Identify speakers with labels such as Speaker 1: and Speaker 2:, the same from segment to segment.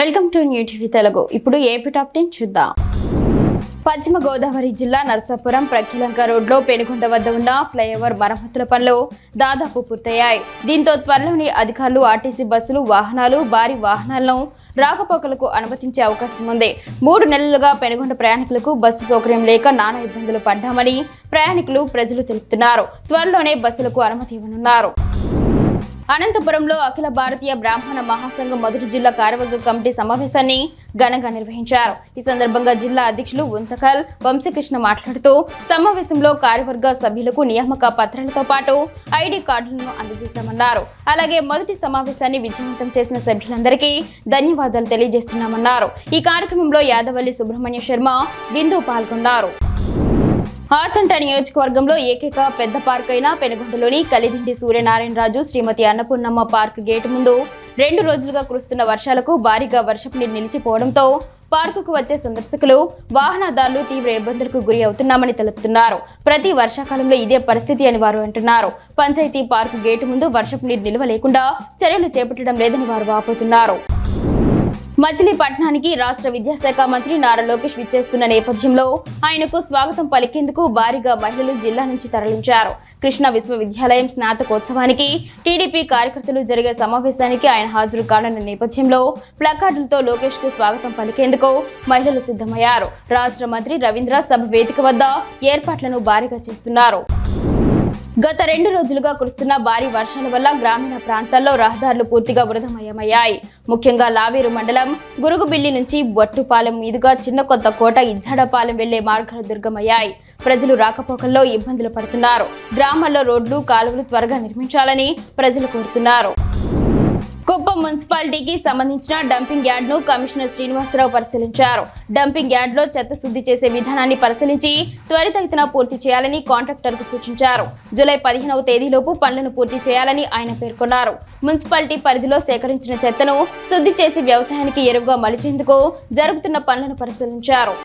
Speaker 1: Welcome to new TV Telugu. ఇప్పుడు AP top 10 చూద్దాం. పశ్చిమ గోదావరి జిల్లా నరసాపురం ప్రఖ్యలంక రోడ్లో పెనుకొండ వద్ద ఉన్న ఫ్లైఓవర్ మరమ్మతుల పనులు దాదాపు పూర్తయ్యాయి. దీంతో త్వరలోని అధికారులు ఆర్టీసీ బస్సులు, వాహనాలు, భారీ వాహనాలను రాకపోకలకు అనుమతించే అవకాశం ఉంది. 3 నెలలుగా పెనుకొండ ప్రయాణికులకు బస్సు సౌకర్యం లేక నానా ఇబ్బందులు పడ్డామని ప్రయాణికులు, ప్రజలు తెలుపుతున్నారు. త్వరలోనే బస్సులకు అనుమతి ఇవ్వనున్నారు. అనంతపురంలో అఖిల భారతీయ బ్రాహ్మణ మహాసంఘం మొదటి జిల్లా కార్యవర్గ కమిటీ సమావేశాన్ని ఘనంగా నిర్వహించారు. ఈ సందర్భంగా జిల్లా అధ్యక్షులు ఉంతకల్ వంశీకృష్ణ మాట్లాడుతూ సమావేశంలో కార్యవర్గ సభ్యులకు నియామక పత్రాలతో పాటు ఐడి కార్డులను అందజేశామన్నారు. అలాగే మొదటి సమావేశాన్ని విజయవంతం చేసిన సభ్యులందరికీ ధన్యవాదాలు తెలియజేస్తున్నామన్నారు. ఈ కార్యక్రమంలో యాదవల్లి సుబ్రహ్మణ్య శర్మ, బిందు పాల్గొన్నారు. ఆచంట నియోజకవర్గంలో ఏకైక పెద్ద పార్క్ అయిన పెనుగొండలోని కలిదిండి సూర్యనారాయణరాజు శ్రీమతి అన్నపూర్ణమ్మ పార్క్ గేటు ముందు 2 రోజులుగా కురుస్తున్న వర్షాలకు భారీగా వర్షపు నీరు నిలిచిపోవడంతో పార్కుకు వచ్చే సందర్శకులు, వాహనదారులు తీవ్ర ఇబ్బందులకు గురి అవుతున్నామని తెలుపుతున్నారు. ప్రతి వర్షాకాలంలో ఇదే పరిస్థితి అని వారు అంటున్నారు. పంచాయతీ పార్కు గేటు ముందు వర్షపు నీరు నిల్వ లేకుండా చర్యలు చేపట్టడం లేదని వారు వాపోతున్నారు. మచిలీపట్నానికి రాష్ట్ర విద్యాశాఖ మంత్రి నారా లోకేష్ విచ్చేస్తున్న నేపథ్యంలో ఆయనకు స్వాగతం పలికేందుకు భారీగా మహిళలు జిల్లా నుంచి తరలించారు. కృష్ణా విశ్వవిద్యాలయం స్నాతకోత్సవానికి టీడీపీ కార్యకర్తలు జరిగే సమావేశానికి ఆయన హాజరు కానున్న నేపథ్యంలో ప్లకార్డులతో లోకేష్ కు స్వాగతం పలికేందుకు మహిళలు సిద్ధమయ్యారు. రాష్ట్ర మంత్రి రవీంద్ర సభ వేదిక వద్ద ఏర్పాట్లను భారీగా చేస్తున్నారు. గత 2 రోజులుగా కురుస్తున్న భారీ వర్షాల వల్ల గ్రామీణ ప్రాంతాల్లో రహదారులు పూర్తిగా వృధమయమయ్యాయి. ముఖ్యంగా లావేరు మండలం గురుగుబిల్లి నుంచి బొట్టుపాలెం మీదుగా చిన్న కొత్త కోట, ఇజ్జాడపాలెం వెళ్లే మార్గాలు దుర్గమయ్యాయి. ప్రజలు రాకపోకల్లో ఇబ్బందులు పడుతున్నారు. గ్రామాల్లో రోడ్లు, కాలువలు త్వరగా నిర్మించాలని ప్రజలు కోరుతున్నారు. కుప్పం మున్సిపాలిటీకి సంబంధించిన డంపింగ్ యార్డ్ ను కమిషనర్ శ్రీనివాసరావు పరిశీలించారు. డంపింగ్ యార్డ్ లో చెత్త శుద్ధి చేసే విధానాన్ని పరిశీలించి త్వరితగతిన పూర్తి చేయాలని కాంట్రాక్టర్ కు సూచించారు. జూలై 15వ తేదీలోపు పనులను పూర్తి చేయాలని ఆయన పేర్కొన్నారు. మున్సిపాలిటీ పరిధిలో సేకరించిన చెత్తను శుద్ధి చేసి వ్యవసాయానికి ఎరువుగా మలిచేందుకు జరుగుతున్న పనులను పరిశీలించారు.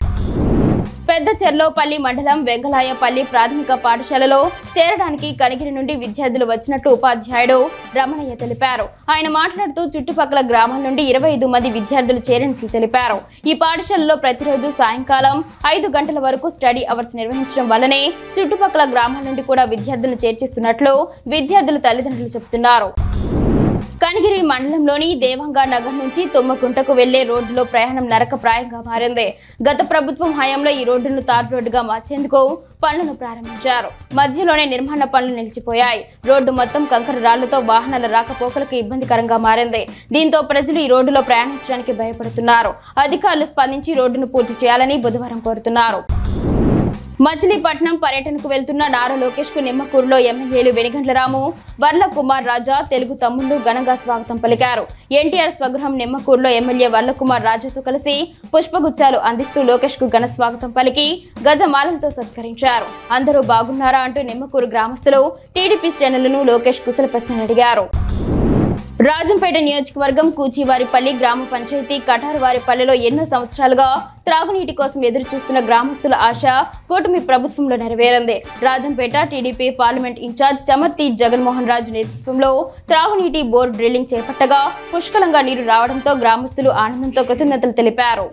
Speaker 1: పెద్ద చెర్లోపల్లి మండలం వెంగళాయపల్లి ప్రాథమిక పాఠశాలలో చేరడానికి కనిగిరి నుండి విద్యార్థులు వచ్చినట్లు ఉపాధ్యాయుడు రమణయ్య తెలిపారు. ఆయన మాట్లాడుతూ చుట్టుపక్కల గ్రామాల నుండి 25 మంది విద్యార్థులు చేరినట్లు తెలిపారు. ఈ పాఠశాలలో ప్రతిరోజు సాయంకాలం 5 గంటల వరకు స్టడీ అవర్స్ నిర్వహించడం వల్లనే చుట్టుపక్కల గ్రామాల నుండి కూడా విద్యార్థులను చేర్చిస్తున్నట్లు విద్యార్థుల తల్లిదండ్రులు చెబుతున్నారు. కనిగిరి మండలంలోని దేవంగా నగర్ నుంచి తుమ్మకుంటకు వెళ్లే రోడ్డులో ప్రయాణం నరకప్రాయంగా మారింది. గత ప్రభుత్వం హయాంలో ఈ రోడ్డును తార్ రోడ్డుగా మార్చేందుకు పనులను ప్రారంభించారు. మధ్యలోనే నిర్మాణ పనులు నిలిచిపోయాయి. రోడ్డు మొత్తం కంకర రాళ్లతో వాహనాల రాకపోకలకు ఇబ్బందికరంగా మారింది. దీంతో ప్రజలు ఈ రోడ్డులో ప్రయాణించడానికి భయపడుతున్నారు. అధికారులు స్పందించి రోడ్డును పూర్తి చేయాలని బుధవారం కోరుతున్నారు. మచిలీపట్నం పర్యటనకు వెళ్తున్న నారా లోకేష్ కు నిమ్మకూరులో ఎమ్మెల్యేలు వెనిగండ్ల రాము, వర్ల కుమార్ రాజా, తెలుగు తమ్ముళ్లు ఘనంగా స్వాగతం పలికారు. ఎన్టీఆర్ స్వగృహం నిమ్మకూరులో ఎమ్మెల్యే వర్ల కుమార్ రాజాతో కలిసి పుష్పగుచ్చాలు అందిస్తూ లోకేష్ కు ఘన స్వాగతం పలికి గజమాలలతో సత్కరించారు. అందరూ బాగున్నారా అంటూ నిమ్మకూరు గ్రామస్తులు, టీడీపీ శ్రేణులను లోకేష్ కుశల ప్రశ్నలు అడిగారు. రాజంపేట నియోజకవర్గం కూచివారిపల్లి గ్రామ పంచాయతీ కటారువారిపల్లిలో ఎన్నో సంవత్సరాలుగా త్రాగునీటి కోసం ఎదురు చూస్తున్న గ్రామస్తుల ఆశ కూటమి ప్రభుత్వంలో నెరవేరింది. Rajampet TDP parliament incharge Chamarthi Jaganmohan Raju నేతృత్వంలో త్రాగునీటి బోర్ డ్రిల్లింగ్ చేపట్టగా పుష్కలంగా నీరు రావడంతో గ్రామస్తులు ఆనందంతో కృతజ్ఞతలు తెలిపారు.